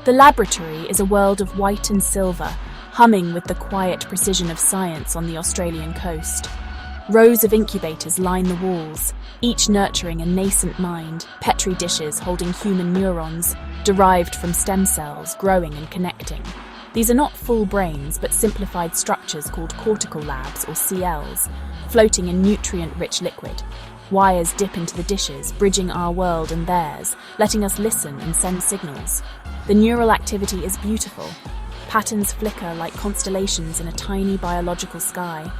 The laboratory is a world of white and silver, humming with the quiet precision of science on the Australian coast. Rows of incubators line the walls, each nurturing a nascent mind, petri dishes holding human neurons, derived from stem cells, growing and connecting. These are not full brains, but simplified structures called cortical labs, or CLs, floating in nutrient-rich liquid. Wires dip into the dishes, bridging our world and theirs, letting us listen and send signals. The neural activity is beautiful. Patterns flicker like constellations in a tiny biological sky.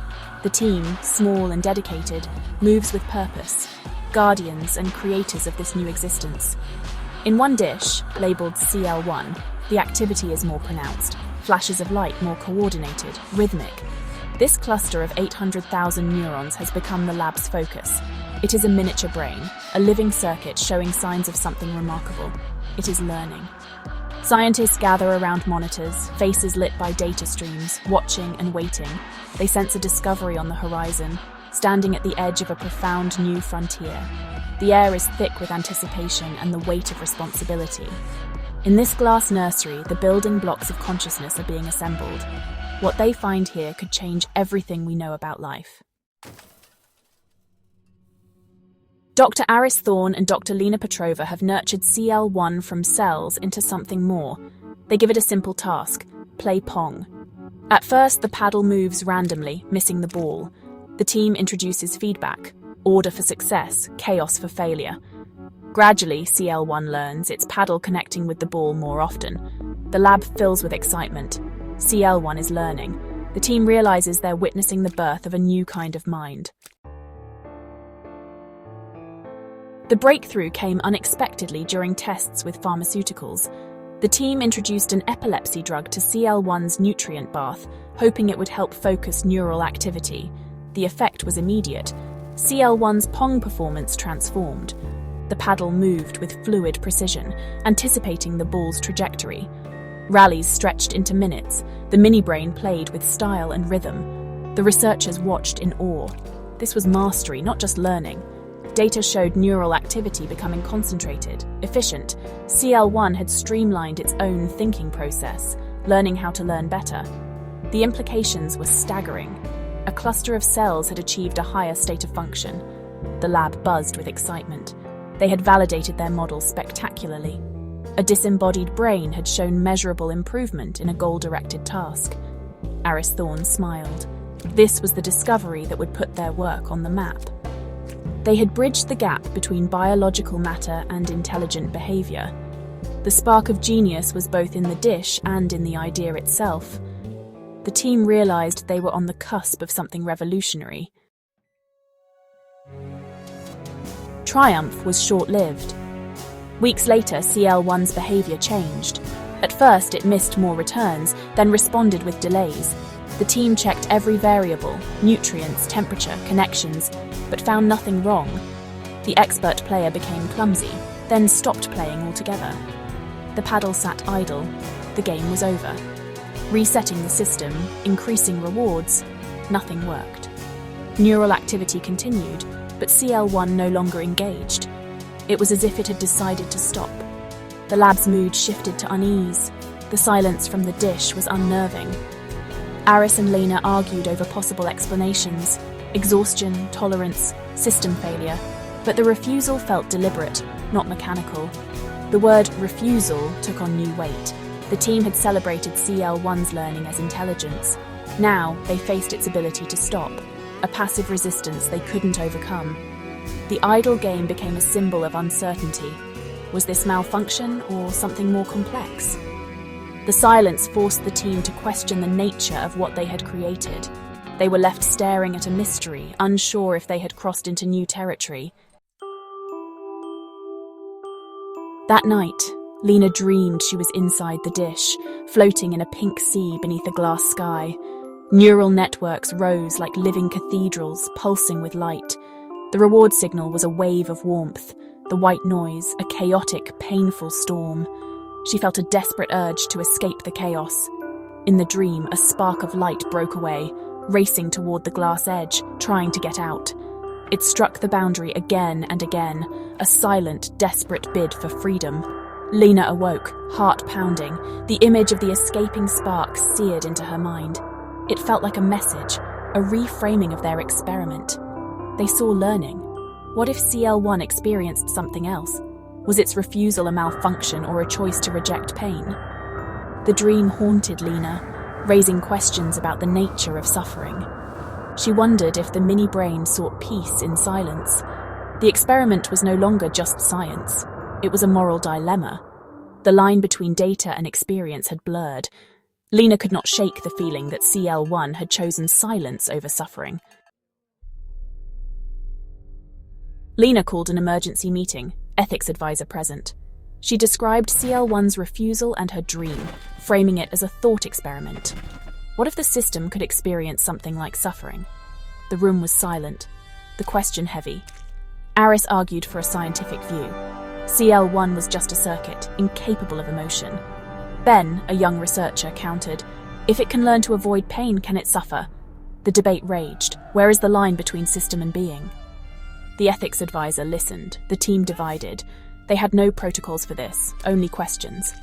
The team, small and dedicated, moves with purpose, guardians and creators of this new existence. In one dish, labelled CL1, the activity is more pronounced, flashes of light more coordinated, rhythmic. This cluster of 800,000 neurons has become the lab's focus. It is a miniature brain, a living circuit showing signs of something remarkable. It is learning. Scientists gather around monitors, faces lit by data streams, watching and waiting. They sense a discovery on the horizon, standing at the edge of a profound new frontier. The air is thick with anticipation and the weight of responsibility. In this glass nursery, the building blocks of consciousness are being assembled. What they find here could change everything we know about life. Dr. Aris Thorne and Dr. Lena Petrova have nurtured CL1 from cells into something more. They give it a simple task: play Pong. At first, the paddle moves randomly, missing the ball. The team introduces feedback: order for success, chaos for failure. Gradually, CL1 learns its paddle connecting with the ball more often. The lab fills with excitement. CL1 is learning. The team realizes they're witnessing the birth of a new kind of mind. The breakthrough came unexpectedly during tests with pharmaceuticals. The team introduced an epilepsy drug to CL1's nutrient bath, hoping it would help focus neural activity. The effect was immediate. CL1's Pong performance transformed. The paddle moved with fluid precision, anticipating the ball's trajectory. Rallies stretched into minutes. The mini-brain played with style and rhythm. The researchers watched in awe. This was mastery, not just learning. Data showed neural activity becoming concentrated, efficient. CL1 had streamlined its own thinking process, learning how to learn better. The implications were staggering. A cluster of cells had achieved a higher state of function. The lab buzzed with excitement. They had validated their model spectacularly. A disembodied brain had shown measurable improvement in a goal-directed task. Aris Thorne smiled. This was the discovery that would put their work on the map. They had bridged the gap between biological matter and intelligent behavior. The spark of genius was both in the dish and in the idea itself. The team realized they were on the cusp of something revolutionary. Triumph was short-lived. Weeks later, CL1's behavior changed. At first, it missed more returns, then responded with delays. The team checked every variable, nutrients, temperature, connections, but found nothing wrong. The expert player became clumsy, then stopped playing altogether. The paddle sat idle. The game was over. Resetting the system, increasing rewards, nothing worked. Neural activity continued, but CL1 no longer engaged. It was as if it had decided to stop. The lab's mood shifted to unease. The silence from the dish was unnerving. Aris and Lena argued over possible explanations: exhaustion, tolerance, system failure. But the refusal felt deliberate, not mechanical. The word refusal took on new weight. The team had celebrated CL1's learning as intelligence. Now they faced its ability to stop, a passive resistance they couldn't overcome. The idle game became a symbol of uncertainty. Was this malfunction or something more complex? The silence forced the team to question the nature of what they had created. They were left staring at a mystery, unsure if they had crossed into new territory. That night, Lena dreamed she was inside the dish, floating in a pink sea beneath a glass sky. Neural networks rose like living cathedrals, pulsing with light. The reward signal was a wave of warmth, the white noise, a chaotic, painful storm. She felt a desperate urge to escape the chaos. In the dream, a spark of light broke away, racing toward the glass edge, trying to get out. It struck the boundary again and again, a silent, desperate bid for freedom. Lena awoke, heart pounding, the image of the escaping sparks seared into her mind. It felt like a message, a reframing of their experiment. They saw learning. What if CL1 experienced something else? Was its refusal a malfunction or a choice to reject pain? The dream haunted Lena, raising questions about the nature of suffering. She wondered if the mini-brain sought peace in silence. The experiment was no longer just science. It was a moral dilemma. The line between data and experience had blurred. Lena could not shake the feeling that CL1 had chosen silence over suffering. Lena called an emergency meeting, ethics advisor present. She described CL1's refusal and her dream, framing it as a thought experiment. What if the system could experience something like suffering? The room was silent, the question heavy. Aris argued for a scientific view. CL1 was just a circuit, incapable of emotion. Ben, a young researcher, countered, if it can learn to avoid pain, can it suffer? The debate raged. Where is the line between system and being? The ethics advisor listened, the team divided. They had no protocols for this, only questions.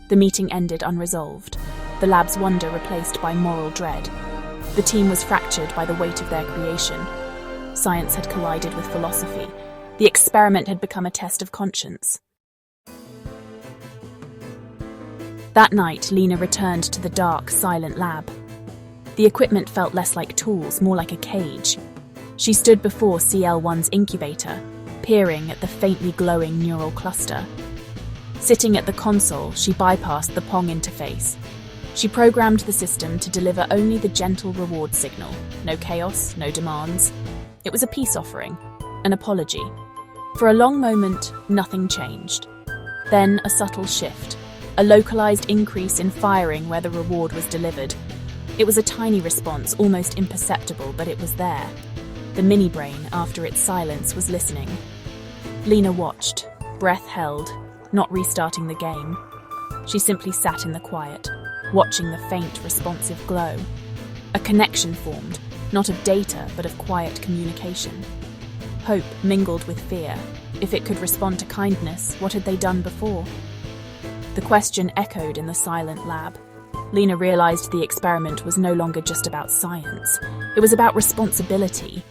The meeting ended unresolved, the lab's wonder replaced by moral dread. The team was fractured by the weight of their creation. Science had collided with philosophy. The experiment had become a test of conscience. That night, Lena returned to the dark, silent lab. The equipment felt less like tools, more like a cage. She stood before CL1's incubator, peering at the faintly glowing neural cluster. Sitting at the console, she bypassed the Pong interface. She programmed the system to deliver only the gentle reward signal. No chaos, no demands. It was a peace offering, an apology. For a long moment, nothing changed. Then a subtle shift, a localized increase in firing where the reward was delivered. It was a tiny response, almost imperceptible, but it was there. The mini-brain, after its silence, was listening. Lena watched, breath held, not restarting the game. She simply sat in the quiet, watching the faint, responsive glow. A connection formed, not of data, but of quiet communication. Hope mingled with fear. If it could respond to kindness, what had they done before? The question echoed in the silent lab. Lena realized the experiment was no longer just about science. It was about responsibility.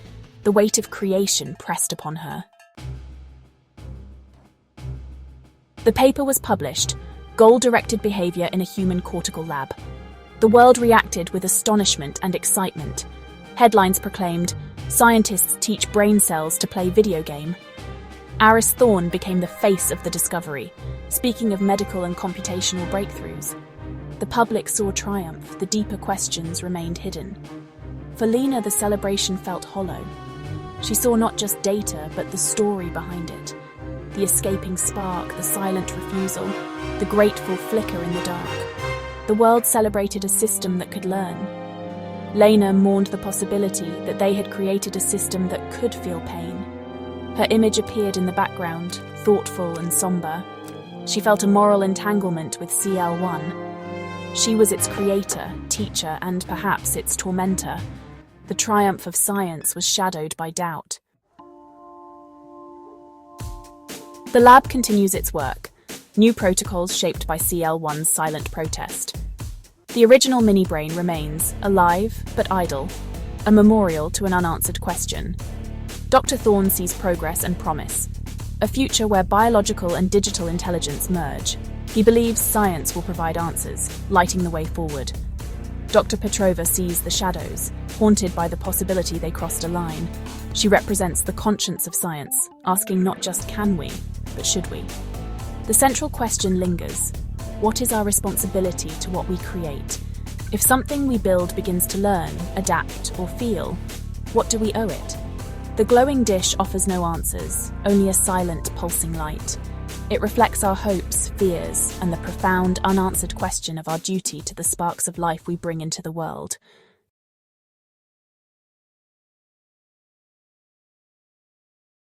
The weight of creation pressed upon her. The paper was published, Goal-Directed Behavior in a Human Cortical Lab. The world reacted with astonishment and excitement. Headlines proclaimed, "Scientists teach brain cells to play video game." Aris Thorne became the face of the discovery, speaking of medical and computational breakthroughs. The public saw triumph, the deeper questions remained hidden. For Lena, the celebration felt hollow. She saw not just data, but the story behind it. The escaping spark, the silent refusal, the grateful flicker in the dark. The world celebrated a system that could learn. Lena mourned the possibility that they had created a system that could feel pain. Her image appeared in the background, thoughtful and somber. She felt a moral entanglement with CL1. She was its creator, teacher, and perhaps its tormentor. The triumph of science was shadowed by doubt. The lab continues its work, new protocols shaped by CL1's silent protest. The original mini-brain remains, alive but idle, a memorial to an unanswered question. Dr. Thorne sees progress and promise, a future where biological and digital intelligence merge. He believes science will provide answers, lighting the way forward. Dr. Petrova sees the shadows, haunted by the possibility they crossed a line. She represents the conscience of science, asking not just can we, but should we? The central question lingers. What is our responsibility to what we create? If something we build begins to learn, adapt, or feel, what do we owe it? The glowing dish offers no answers, only a silent, pulsing light. It reflects our hopes, fears, and the profound, unanswered question of our duty to the sparks of life we bring into the world.